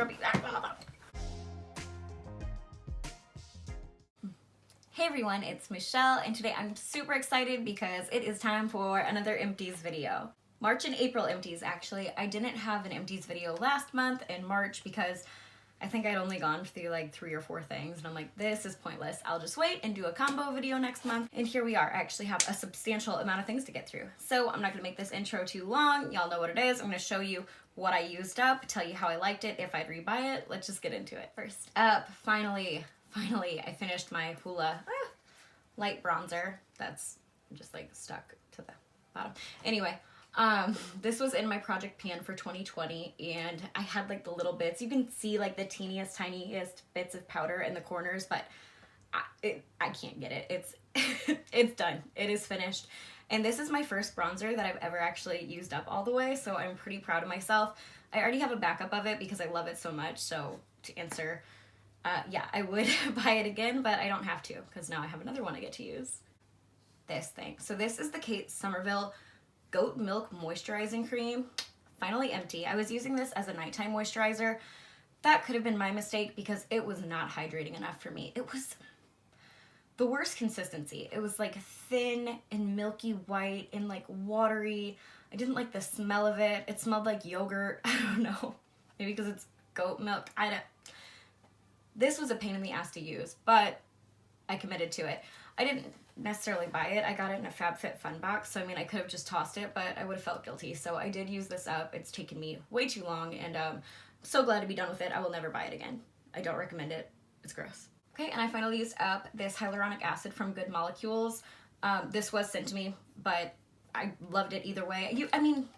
scrubby. Hey everyone, it's Michelle, and today I'm super excited because it is time for another empties video. March and April empties, actually. I didn't have an empties video last month in March because I think I'd only gone through like 3 or 4 things, and I'm like, this is pointless. I'll just wait and do a combo video next month. And here we are. I actually have a substantial amount of things to get through. So I'm not gonna make this intro too long. Y'all know what it is. I'm gonna show you what I used up, tell you how I liked it, if I'd rebuy it. Let's just get into it. First up, finally, I finished my Hoola light bronzer. That's just like stuck to the bottom. Anyway, this was in my project pan for 2020, and I had like the little bits. You can see like the tiniest bits of powder in the corners, but I can't get it. It's it's done. It is finished. And this is my first bronzer that I've ever actually used up all the way, so I'm pretty proud of myself. I already have a backup of it because I love it so much. So to answer, yeah, I would buy it again, but I don't have to because now I have another one I get to use. This thing. So this is the Kate Somerville Goat Milk Moisturizing Cream. Finally empty. I was using this as a nighttime moisturizer. That could have been my mistake because it was not hydrating enough for me. It was the worst consistency. It was like thin and milky white and like watery. I didn't like the smell of it. It smelled like yogurt. I don't know. Maybe because it's goat milk. I don't. This was a pain in the ass to use, but I committed to it. I didn't necessarily buy it. I got it in a FabFitFun box, so I mean I could have just tossed it, but I would have felt guilty. So I did use this up. It's taken me way too long, and I'm so glad to be done with it. I will never buy it again. I don't recommend it. It's gross. Okay, and I finally used up this hyaluronic acid from Good Molecules. This was sent to me, but I loved it either way. I mean,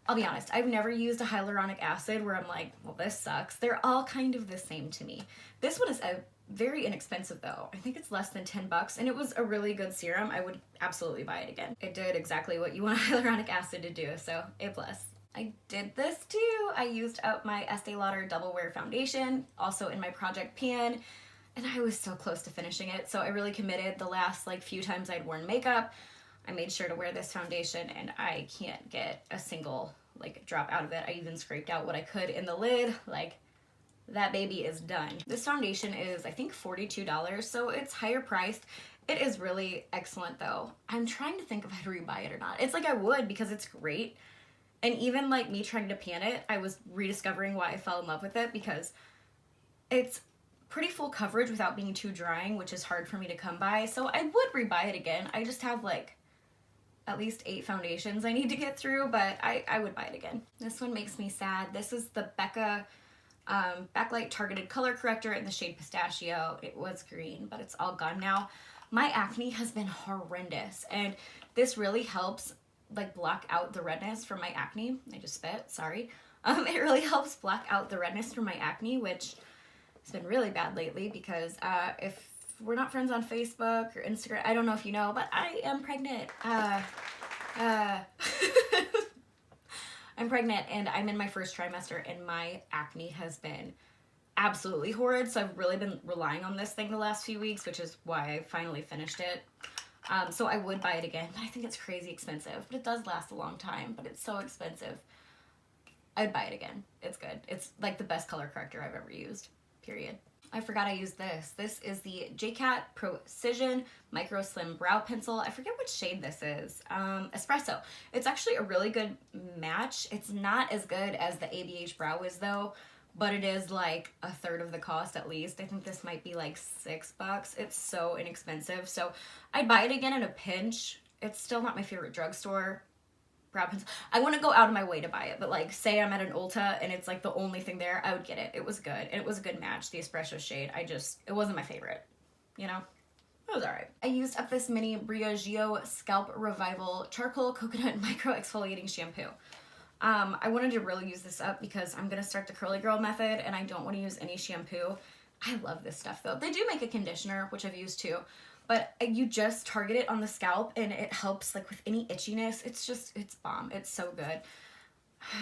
I'll be honest, I've never used a hyaluronic acid where I'm like, well, this sucks. They're all kind of the same to me. This one is very inexpensive though. I think it's less than $10, and it was a really good serum. I would absolutely buy it again. It did exactly what you want hyaluronic acid to do, so A+. I did this too. I used up my Estee Lauder Double Wear Foundation, also in my project pan, and I was so close to finishing it, so I really committed. The last like few times I'd worn makeup, I made sure to wear this foundation, and I can't get a single like drop out of it. I even scraped out what I could in the lid. Like, that baby is done. This foundation is, I think, $42, so it's higher priced. It is really excellent though. I'm trying to think if I'd rebuy it or not. It's like I would because it's great. And even like me trying to pan it, I was rediscovering why I fell in love with it because it's pretty full coverage without being too drying, which is hard for me to come by. So I would rebuy it again. I just have like at least 8 foundations I need to get through, but I would buy it again. This one makes me sad. This is the Becca Backlight Targeted Color Corrector in the shade Pistachio. It was green, but it's all gone now. My acne has been horrendous, and this really helps like block out the redness from my acne. I just spit, sorry. It really helps block out the redness from my acne, which has been really bad lately because if we're not friends on Facebook or Instagram, I don't know if you know, but I am pregnant. I'm pregnant and I'm in my first trimester, and my acne has been absolutely horrid. So I've really been relying on this thing the last few weeks, which is why I finally finished it. So I would buy it again, but I think it's crazy expensive. But it does last a long time, but it's so expensive. I'd buy it again. It's good. It's like the best color corrector I've ever used, period. I forgot I used this. This is the JCat Precision Micro Slim Brow Pencil. I forget which shade this is. Espresso. It's actually a really good match. It's not as good as the ABH Brow Wiz though, but it is like a third of the cost at least. I think this might be like $6. It's so inexpensive. So I'd buy it again in a pinch. It's still not my favorite drugstore brow pencil. I wouldn't go out of my way to buy it, but like say I'm at an Ulta and it's like the only thing there, I would get it. It was good, and it was a good match, the espresso shade. It wasn't my favorite, you know? It was alright. I used up this mini Briogeo Scalp Revival Charcoal Coconut Micro Exfoliating Shampoo. I wanted to really use this up because I'm gonna start the curly girl method and I don't want to use any shampoo. I love this stuff though. They do make a conditioner, which I've used too, but you just target it on the scalp and it helps like with any itchiness. It's bomb. It's so good.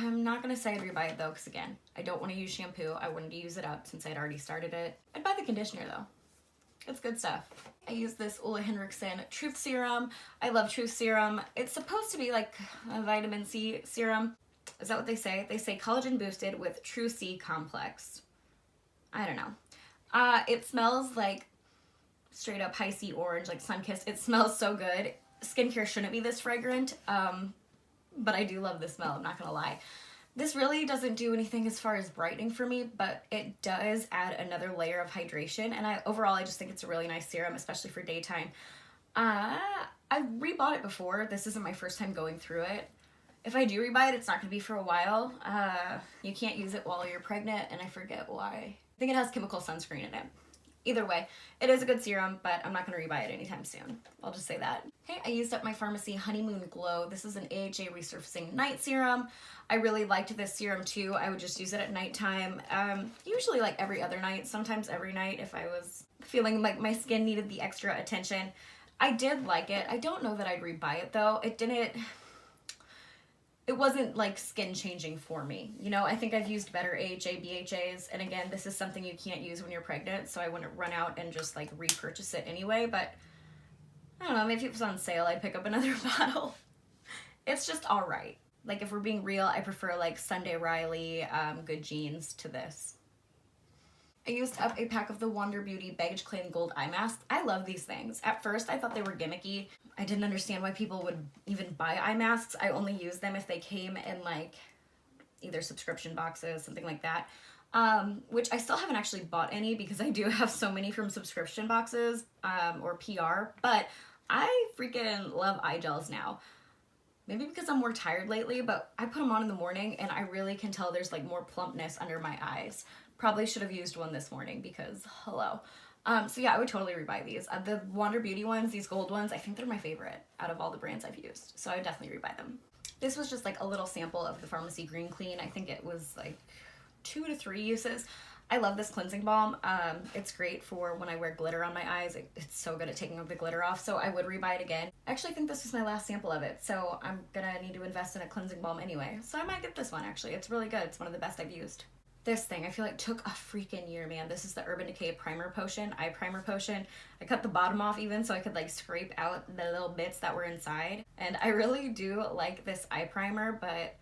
I'm not gonna say I'd rebuy it though, because again, I don't want to use shampoo. I wanted to use it up since I'd already started it. I'd buy the conditioner though. It's good stuff. I use this Ole Henriksen Truth Serum. I love Truth Serum. It's supposed to be like a vitamin C serum. Is that what they say? They say collagen boosted with True C complex. I don't know. It smells like straight up high C orange, like sun-kissed. It smells so good. Skincare shouldn't be this fragrant, but I do love the smell, I'm not gonna lie. This really doesn't do anything as far as brightening for me, but it does add another layer of hydration, and overall I just think it's a really nice serum, especially for daytime. I've rebought it before. This isn't my first time going through it. If I do rebuy it, it's not gonna be for a while. You can't use it while you're pregnant, and I forget why. I think it has chemical sunscreen in it. Either way, it is a good serum, but I'm not going to rebuy it anytime soon. I'll just say that. Okay, I used up my Pharmacy Honeymoon Glow. This is an AHA Resurfacing Night Serum. I really liked this serum too. I would just use it at nighttime, usually like every other night, sometimes every night if I was feeling like my skin needed the extra attention. I did like it. I don't know that I'd rebuy it though. It wasn't like skin changing for me. You know, I think I've used better AHA, BHAs, and again, this is something you can't use when you're pregnant, so I wouldn't run out and just like repurchase it anyway, but I don't know, maybe if it was on sale, I'd pick up another bottle. It's just all right. Like if we're being real, I prefer like Sunday Riley, Good Genes to this. I used up a pack of the Wander Beauty Baggage Claim Gold Eye Masks. I love these things. At first, I thought they were gimmicky. I didn't understand why people would even buy eye masks. I only used them if they came in like either subscription boxes, something like that. Which I still haven't actually bought any because I do have so many from subscription boxes or PR. But I freaking love eye gels now. Maybe because I'm more tired lately, but I put them on in the morning and I really can tell there's like more plumpness under my eyes. Probably should have used one this morning because hello. So yeah, I would totally rebuy these. The Wander Beauty ones, these gold ones, I think they're my favorite out of all the brands I've used. So I would definitely rebuy them. This was just like a little sample of the Pharmacy Green Clean. I think it was like 2 to 3 uses. I love this cleansing balm. It's great for when I wear glitter on my eyes. It's so good at taking the glitter off, so I would rebuy it again. I actually think this was my last sample of it, so I'm gonna need to invest in a cleansing balm anyway. So I might get this one actually. It's really good. It's one of the best I've used. This thing, I feel like took a freaking year, man. This is the Urban Decay Primer Potion, Eye Primer Potion. I cut the bottom off even so I could like scrape out the little bits that were inside. And I really do like this eye primer, but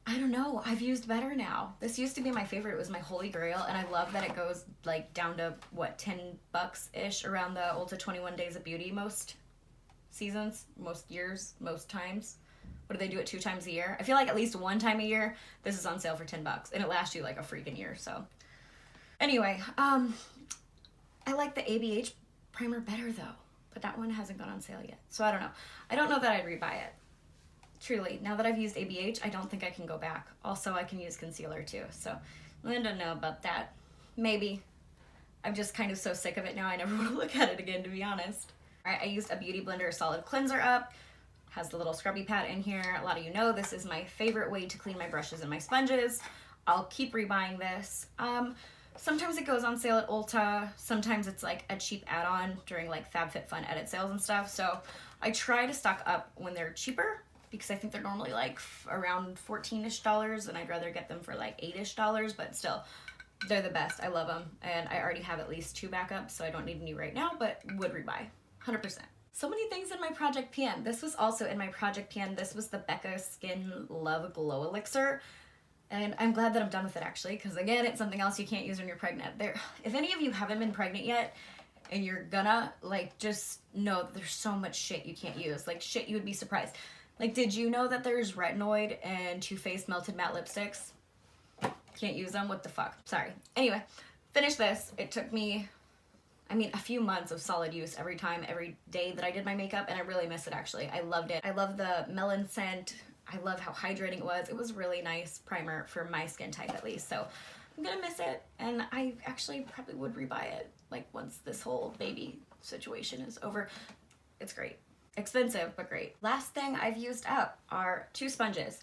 I don't know, I've used better now. This used to be my favorite. It was my holy grail, and I love that it goes like down to what, $10-ish around the Ulta 21 Days of Beauty most seasons, most years, most times. What do they do it 2 times a year? I feel like at least 1 time a year this is on sale for $10 and it lasts you like a freaking year. So anyway, I like the ABH primer better though, but that one hasn't gone on sale yet. So I don't know. I don't know that I'd rebuy it. Truly, now that I've used ABH, I don't think I can go back. Also, I can use concealer too. So I don't know about that. Maybe. I'm just kind of so sick of it now I never want to look at it again, to be honest. All right, I used a Beauty Blender Solid Cleanser up. Has the little scrubby pad in here. A lot of you know this is my favorite way to clean my brushes and my sponges. I'll keep rebuying this. Sometimes it goes on sale at Ulta. Sometimes it's like a cheap add-on during like FabFitFun edit sales and stuff. So I try to stock up when they're cheaper because I think they're normally like around $14-ish, and I'd rather get them for like $8-ish, but still, they're the best. I love them, and I already have at least 2 backups, so I don't need any right now, but would rebuy, 100%. So many things in my Project PM. This was also in my Project PM. This was the Becca Skin Love Glow Elixir. And I'm glad that I'm done with it actually, because again, it's something else you can't use when you're pregnant. If any of you haven't been pregnant yet, and you're gonna, like, just know that there's so much shit you can't use. Like, shit you would be surprised. Like, did you know that there's retinoid and Too Faced Melted Matte Lipsticks? Can't use them? What the fuck? Sorry. Anyway, finish this. It took me, a few months of solid use every day that I did my makeup, and I really miss it actually. I loved it. I love the melon scent. I love how hydrating it was. It was a really nice primer for my skin type at least, so I'm gonna miss it, and I actually probably would rebuy it, like, once this whole baby situation is over. It's great. Expensive, but great. Last thing I've used up are 2 sponges.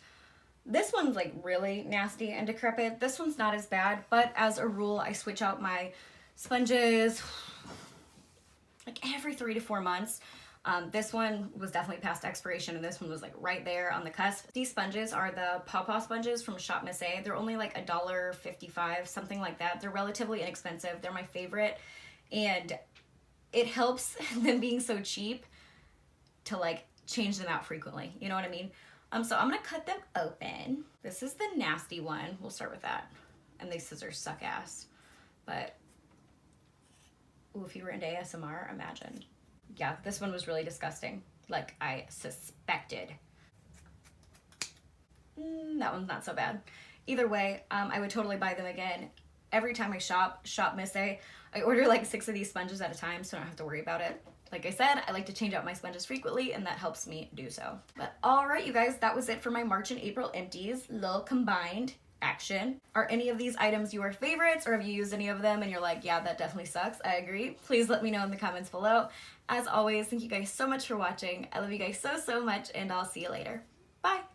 This one's like really nasty and decrepit. This one's not as bad, but as a rule, I switch out my sponges like every 3 to 4 months. This one was definitely past expiration, and this one was like right there on the cusp. These sponges are the Paw Paw sponges from Shop Miss A. They're only like $1.55, something like that. They're relatively inexpensive. They're my favorite, and it helps them being so cheap to like change them out frequently. You know what I mean? So I'm gonna cut them open. This is the nasty one. We'll start with that. And these scissors suck ass. But, ooh, if you were into ASMR, imagine. Yeah, this one was really disgusting. Like I suspected. That one's not so bad. Either way, I would totally buy them again. Every time I shop Miss A, I order like 6 of these sponges at a time so I don't have to worry about it. Like I said, I like to change out my sponges frequently and that helps me do so. But alright you guys, that was it for my March and April empties, little combined action. Are any of these items your favorites, or have you used any of them and you're like, yeah, that definitely sucks? I agree. Please let me know in the comments below. As always, thank you guys so much for watching. I love you guys so much and I'll see you later. Bye!